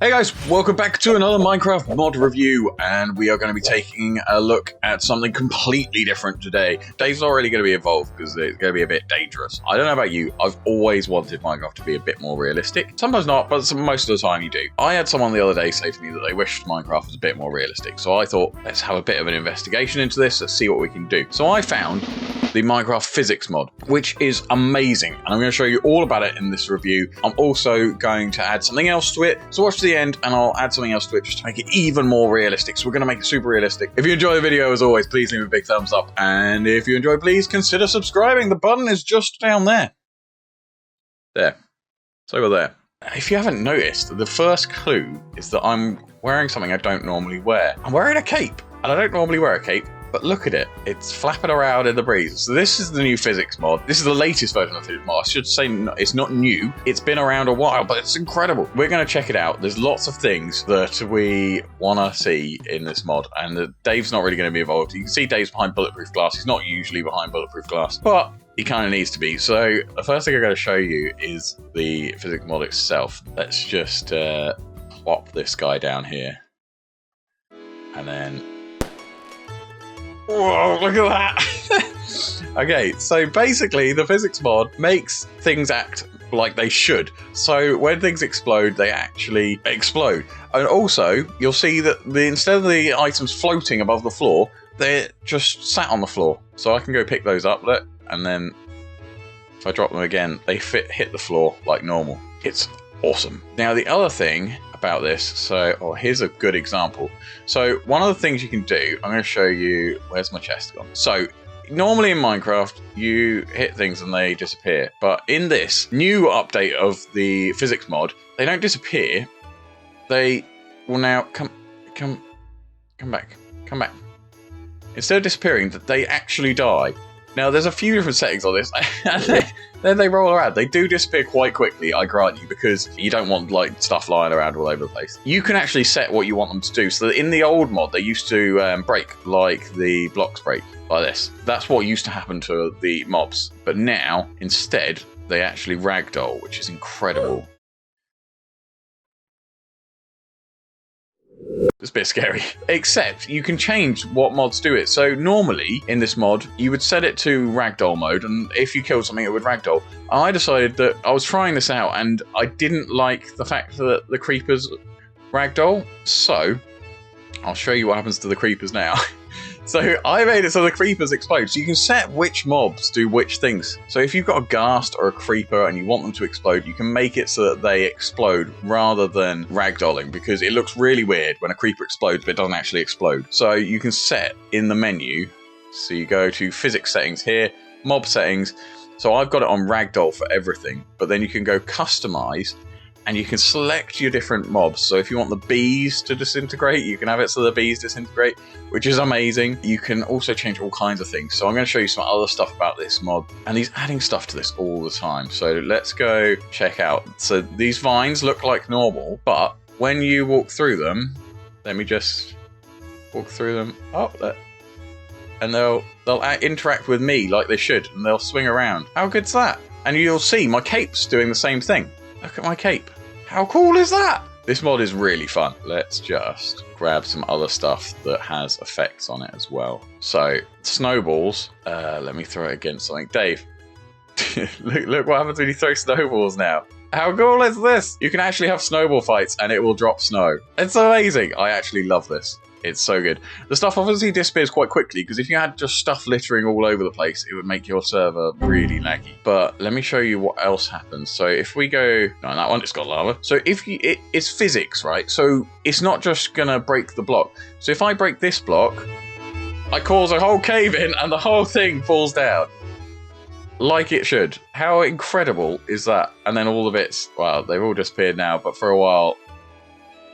Hey guys, welcome back to another Minecraft mod review, and we are going to be taking a look at something completely different today. Dave's not really going to be involved because it's going to be a bit dangerous. I don't know about you, I've always wanted Minecraft to be a bit more realistic. Sometimes not, but most of the time you do. I had someone the other day say to me that they wished Minecraft was a bit more realistic, so I thought, let's have a bit of an investigation into this, let's see what we can do. So I found the Minecraft physics mod, which is amazing, and I'm going to show you all about it in this review. I'm also going to add something else to it, so watch to the end and I'll add something else to it just to make it even more realistic. So we're going to make it super realistic. If you enjoy the video, as always, please leave a big thumbs up, and if you enjoy, please consider subscribing. The button is just down there. There. It's over there. If you haven't noticed, the first clue is that I'm wearing something I don't normally wear. I'm wearing a cape, and I don't normally wear a cape. But look at it, it's flapping around in the breeze. So this is the new physics mod. This is the latest version of the physics mod. I should say it's not new. It's been around a while, but it's incredible. We're going to check it out. There's lots of things that we want to see in this mod, and Dave's not really going to be involved. You can see Dave's behind bulletproof glass. He's not usually behind bulletproof glass, but he kind of needs to be. So the first thing I'm going to show you is the physics mod itself. Let's just plop this guy down here. And then... whoa, look at that! Okay, so basically the physics mod makes things act like they should. So when things explode, they actually explode. And also, you'll see that instead of the items floating above the floor, they're just sat on the floor. So I can go pick those up, look, and then if I drop them again, they hit the floor like normal. It's awesome. Now the other thing about this, here's a good example. So one of the things you can do, I'm going to show you, where's my chest gone? So normally in Minecraft you hit things and they disappear, but in this new update of the physics mod, they don't disappear, they will now come back. Instead of disappearing, they actually die. Now there's a few different settings on this, and then they roll around. They do disappear quite quickly, I grant you, because you don't want like stuff lying around all over the place. You can actually set what you want them to do. So that in the old mod, they used to break like the blocks break, like this. That's what used to happen to the mobs. But now, instead, they actually ragdoll, which is incredible. It's a bit scary. Except you can change what mods do it. So normally in this mod, you would set it to ragdoll mode, and if you killed something, it would ragdoll. I decided that I was trying this out, and I didn't like the fact that the creepers ragdoll. So I'll show you what happens to the creepers now. So I made it so the creepers explode. So you can set which mobs do which things. So if you've got a ghast or a creeper and you want them to explode, you can make it so that they explode rather than ragdolling, because it looks really weird when a creeper explodes but it doesn't actually explode. So you can set in the menu. So you go to physics settings here, mob settings. So I've got it on ragdoll for everything, but then you can go customize, and you can select your different mobs. So if you want the bees to disintegrate, you can have it so the bees disintegrate, which is amazing. You can also change all kinds of things. So I'm going to show you some other stuff about this mod, and he's adding stuff to this all the time. So let's go check out. So these vines look like normal, but when you walk through them, let me just walk through them. Oh, and they'll interact with me like they should, and they'll swing around. How good's that? And you'll see my cape's doing the same thing. Look at my cape. How cool is that? This mod is really fun. Let's just grab some other stuff that has effects on it as well. So, snowballs. Let me throw it against something. Dave, look what happens when you throw snowballs now. How cool is this? You can actually have snowball fights and it will drop snow. It's amazing. I actually love this. It's so good. The stuff obviously disappears quite quickly, because if you had just stuff littering all over the place, it would make your server really laggy. But let me show you what else happens. So if we go... no, that one, it's got lava. So if it's physics, right? So it's not just going to break the block. So if I break this block, I cause a whole cave in and the whole thing falls down. Like it should. How incredible is that? And then all the bits, well, they've all disappeared now, but for a while...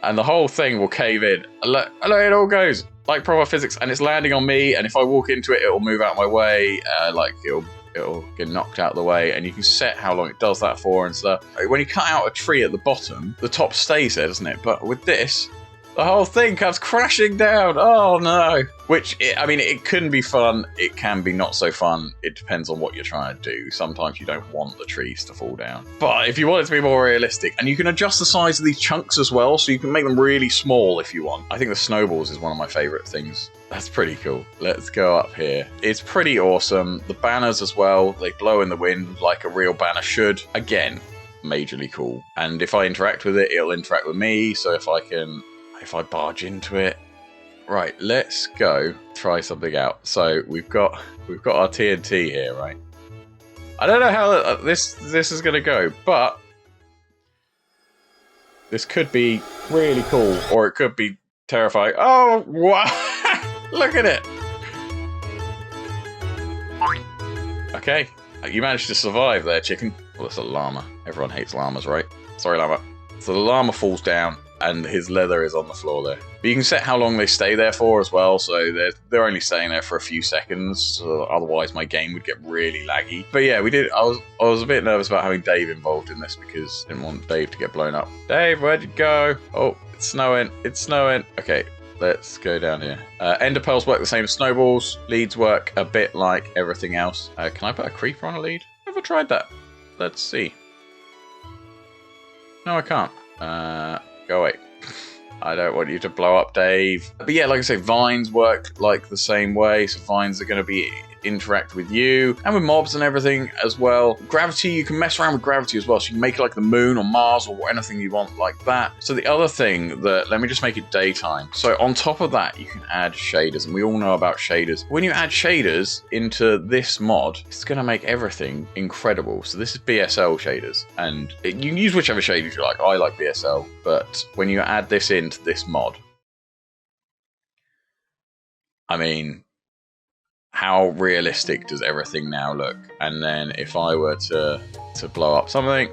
and the whole thing will cave in. Look, it all goes like proper physics, and it's landing on me, and if I walk into it, it will move out of my way, like it'll get knocked out of the way, and you can set how long it does that for and stuff. When you cut out a tree at the bottom, the top stays there, doesn't it? But with this, The whole thing comes crashing down. Oh no. Which, I mean, it can be fun. It can be not so fun. It depends on what you're trying to do. Sometimes you don't want the trees to fall down. But if you want it to be more realistic, and you can adjust the size of these chunks as well, so you can make them really small if you want. I think the snowballs is one of my favorite things. That's pretty cool. Let's go up here. It's pretty awesome. The banners as well, they blow in the wind like a real banner should. Again, majorly cool. And if I interact with it, it'll interact with me. So if I barge into it. Right, let's go try something out. So we've got our TNT here, right? I don't know how this is going to go, but this could be really cool, or it could be terrifying. Oh, wow! Look at it! Okay, you managed to survive there, chicken. Well, it's a llama. Everyone hates llamas, right? Sorry, llama. So the llama falls down, and his leather is on the floor there. But you can set how long they stay there for as well, so they're only staying there for a few seconds, so otherwise my game would get really laggy. But yeah, I was a bit nervous about having Dave involved in this because I didn't want Dave to get blown up. Dave, where'd you go? Oh, it's snowing. It's snowing. Okay, let's go down here. Ender pearls work the same as snowballs. Leads work a bit like everything else. Can I put a creeper on a lead? Never tried that. Let's see. No, I can't. Go away. I don't want you to blow up, Dave. But yeah, like I say, vines work like the same way. So vines are going to be interact with you and with mobs and everything as well. Gravity, you can mess around with gravity as well. So you can make it like the moon or Mars or anything you want like that. So the other thing that, let me just make it daytime. So on top of that, you can add shaders, and we all know about shaders. When you add shaders into this mod, it's going to make everything incredible. So this is BSL shaders, and you can use whichever shaders you like. I like BSL, but when you add this into this mod, I mean, how realistic does everything now look? And then if I were to blow up something,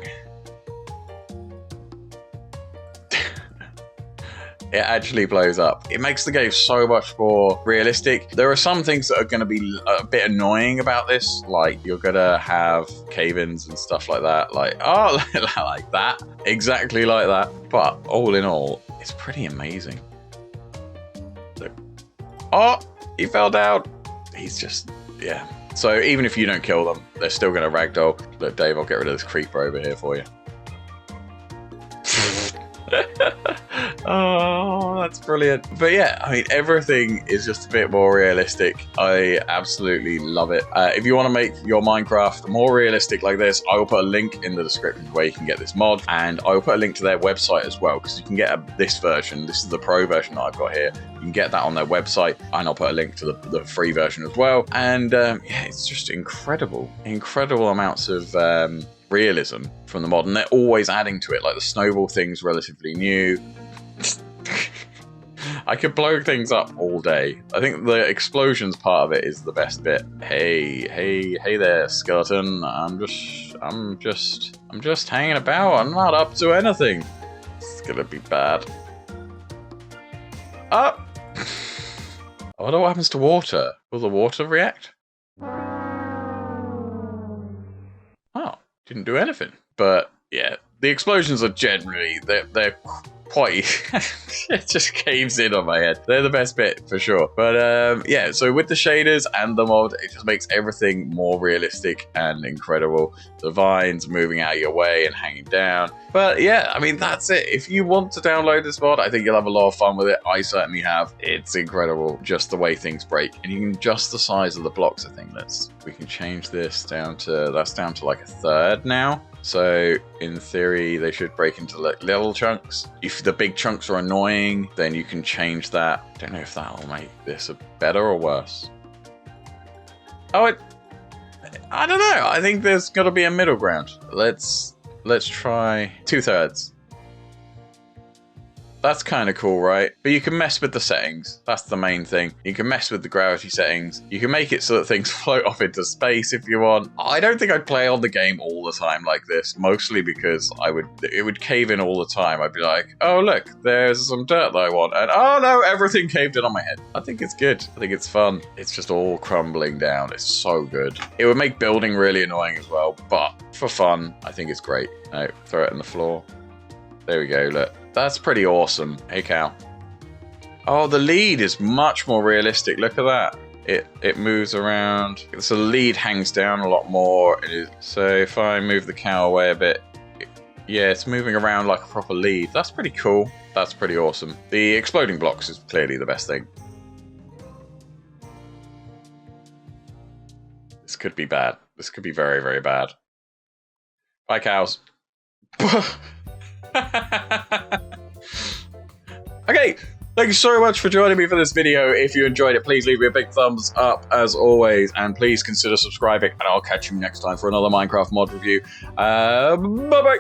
it actually blows up. It makes the game so much more realistic. There are some things that are going to be a bit annoying about this, like you're going to have cave-ins and stuff like that. Like, oh, like that. Exactly like that. But all in all, it's pretty amazing. Look. Oh, he fell down. He's just, yeah. So even if you don't kill them, they're still going to ragdoll. Look, Dave, I'll get rid of this creeper over here for you. Oh, that's brilliant. But yeah, I mean, everything is just a bit more realistic. I absolutely love it. If you want to make your Minecraft more realistic like this, I will put a link in the description where you can get this mod, and I will put a link to their website as well, because you can get this version. This is the pro version that I've got here. You can get that on their website, and I'll put a link to the free version as well. And yeah, it's just incredible amounts of realism from the mod, and they're always adding to it. Like the snowball thing's relatively new. I could blow things up all day. I think the explosions part of it is the best bit. Hey there, skeleton. I'm just hanging about. I'm not up to anything. It's gonna be bad. I wonder what happens to water. Will the water react? Oh, didn't do anything. But yeah, the explosions are generally, they're quite, it just caves in on my head. They're the best bit for sure. But yeah, so with the shaders and the mod, it just makes everything more realistic and incredible. The vines moving out of your way and hanging down. But yeah, I mean, that's it. If you want to download this mod, I think you'll have a lot of fun with it. I certainly have. It's incredible, just the way things break. And you can adjust the size of the blocks, I think. We can change this down to, that's down to like a third now. So in theory, they should break into like little chunks. If the big chunks are annoying, then you can change that. Don't know if that'll make this a better or worse. Oh, I don't know. I think there's got to be a middle ground. Let's try 2/3. That's kind of cool, right? But you can mess with the settings. That's the main thing. You can mess with the gravity settings. You can make it so that things float off into space if you want. I don't think I'd play on the game all the time like this, mostly because it would cave in all the time. I'd be like, oh, look, there's some dirt that I want. And oh no, everything caved in on my head. I think it's good. I think it's fun. It's just all crumbling down. It's so good. It would make building really annoying as well, but for fun, I think it's great. No, throw it on the floor. There we go, look. That's pretty awesome. Hey, cow. Oh, the lead is much more realistic. Look at that. It moves around. So the lead hangs down a lot more. So if I move the cow away a bit, yeah, it's moving around like a proper lead. That's pretty cool. That's pretty awesome. The exploding blocks is clearly the best thing. This could be bad. This could be very, very bad. Bye, cows. Okay, thank you so much for joining me for this video. If you enjoyed it, please leave me a big thumbs up as always, and please consider subscribing, and I'll catch you next time for another Minecraft mod review. Bye-bye!